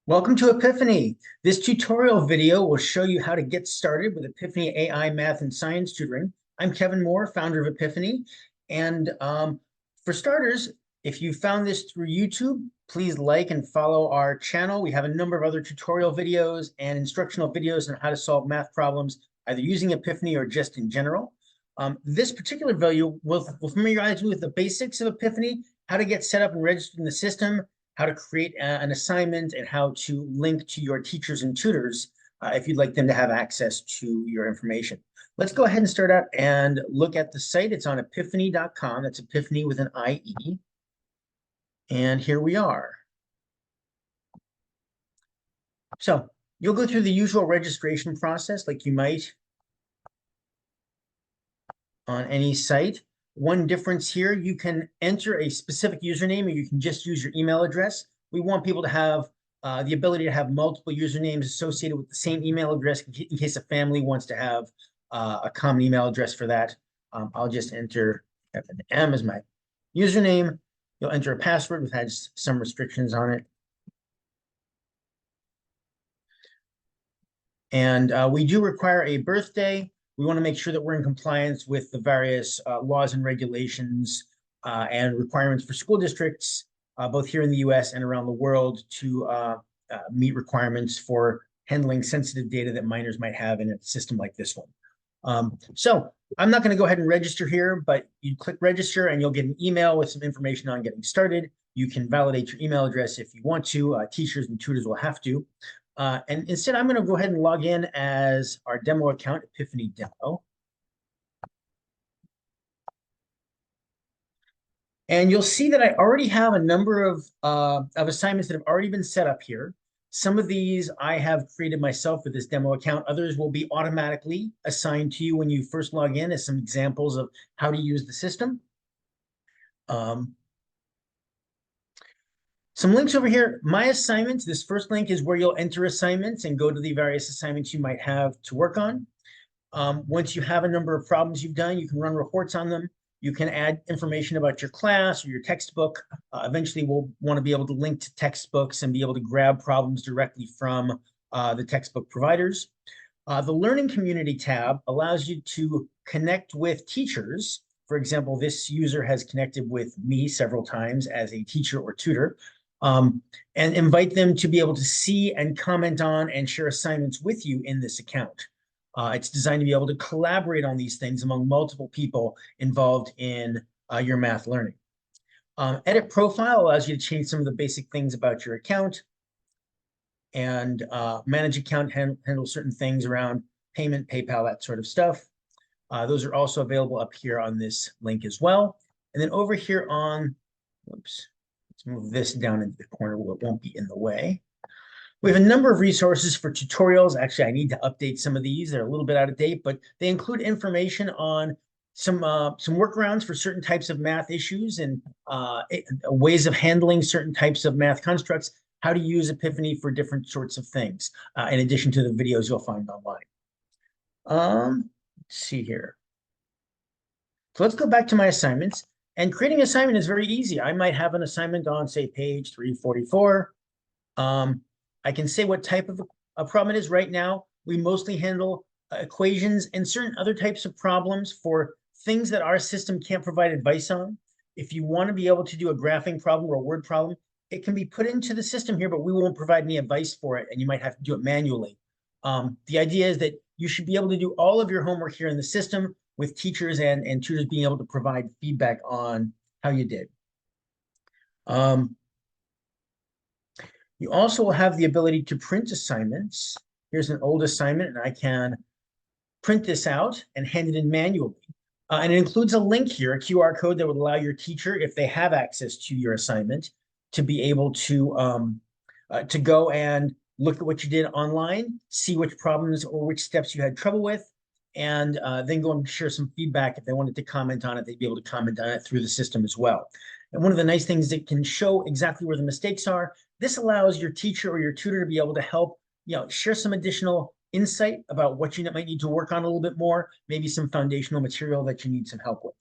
Welcome to Epiphany. This tutorial video will show you how to get started with Epiphany AI Math and Science Tutoring. I'm Kevin Moore, founder of Epiphany. And for starters, if you found this through YouTube, please like and follow our channel. We have a number of other tutorial videos and instructional videos on how to solve math problems, either using Epiphany or just in general. This particular video will familiarize you with the basics of Epiphany, how to get set up and registered in the system, how to create an assignment, and how to link to your teachers and tutors if you'd like them to have access to your information. Let's go ahead and start out and look at the site. It's on epiphany.com. That's Epiphany with an IE. And here we are. So you'll go through the usual registration process like you might on any site. One difference here, you can enter a specific username or you can just use your email address. We want people to have the ability to have multiple usernames associated with the same email address in case a family wants to have a common email address for that. I'll just enter M as my username. You'll enter a password, which has some restrictions on it. And we do require a birthday. We want to make sure that we're in compliance with the various laws and regulations and requirements for school districts, both here in the US and around the world, to meet requirements for handling sensitive data that minors might have in a system like this one. So I'm not going to go ahead and register here, but you click register and you'll get an email with some information on getting started. You can validate your email address if you want to. Teachers and tutors will have to. And instead, I'm going to go ahead and log in as our demo account, Epiphany Demo. And you'll see that I already have a number of assignments that have already been set up here. Some of these I have created myself with this demo account. Others will be automatically assigned to you when you first log in as some examples of how to use the system. Some links over here. My assignments, this first link is where you'll enter assignments and go to the various assignments you might have to work on. Once you have a number of problems you've done, you can run reports on them. You can add information about your class or your textbook. Eventually, we'll want to be able to link to textbooks and be able to grab problems directly from the textbook providers. The Learning Community tab allows you to connect with teachers. For example, this user has connected with me several times as a teacher or tutor. And invite them to be able to see and comment on and share assignments with you in this account. It's designed to be able to collaborate on these things among multiple people involved in your math learning. Edit profile allows you to change some of the basic things about your account, and manage account, handle certain things around payment, PayPal, that sort of stuff. Those are also available up here on this link as well. And then over here on, whoops. Let's move this down into the corner where it won't be in the way. We have a number of resources for tutorials. Actually, I need to update some of these. They're a little bit out of date, but they include information on some workarounds for certain types of math issues and ways of handling certain types of math constructs, how to use Epiphany for different sorts of things, in addition to the videos you'll find online. Let's see here. So let's go back to my assignments. And creating an assignment is very easy. I might have an assignment on, say, page 344. I can say what type of a problem it is. Right now, we mostly handle equations and certain other types of problems for things that our system can't provide advice on. If you want to be able to do a graphing problem or a word problem, it can be put into the system here, but we won't provide any advice for it, and you might have to do it manually. The idea is that you should be able to do all of your homework here in the system, with teachers and tutors being able to provide feedback on how you did. You also will have the ability to print assignments. Here's an old assignment, and I can print this out and hand it in manually. And it includes a link here, a QR code that would allow your teacher, if they have access to your assignment, to be able to go and look at what you did online, see which problems or which steps you had trouble with, and then go and share some feedback. If they wanted to comment on it, they'd be able to comment on it through the system as well. And one of the nice things that can show exactly where the mistakes are, this allows your teacher or your tutor to be able to help, share some additional insight about what you might need to work on a little bit more, maybe some foundational material that you need some help with.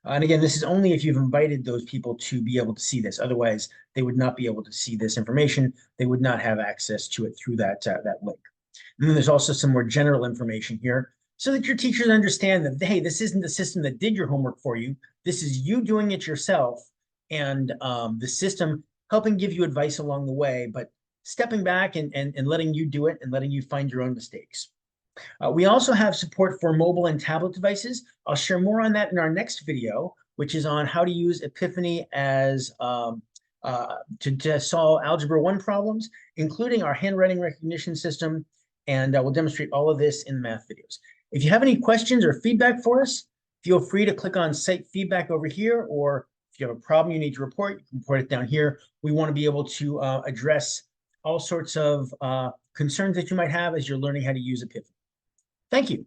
And again, this is only if you've invited those people to be able to see this. Otherwise, they would not be able to see this information. They would not have access to it through that link. And then there's also some more general information here so that your teachers understand that, hey, this isn't the system that did your homework for you. This is you doing it yourself, and the system helping give you advice along the way, but stepping back and letting you do it and letting you find your own mistakes. We also have support for mobile and tablet devices. I'll share more on that in our next video, which is on how to use Epiphany as to solve Algebra 1 problems, including our handwriting recognition system. And we'll demonstrate all of this in the math videos. If you have any questions or feedback for us, feel free to click on Site Feedback over here, or if you have a problem you need to report, you can report it down here. We want to be able to address all sorts of concerns that you might have as you're learning how to use Epiphany. Thank you.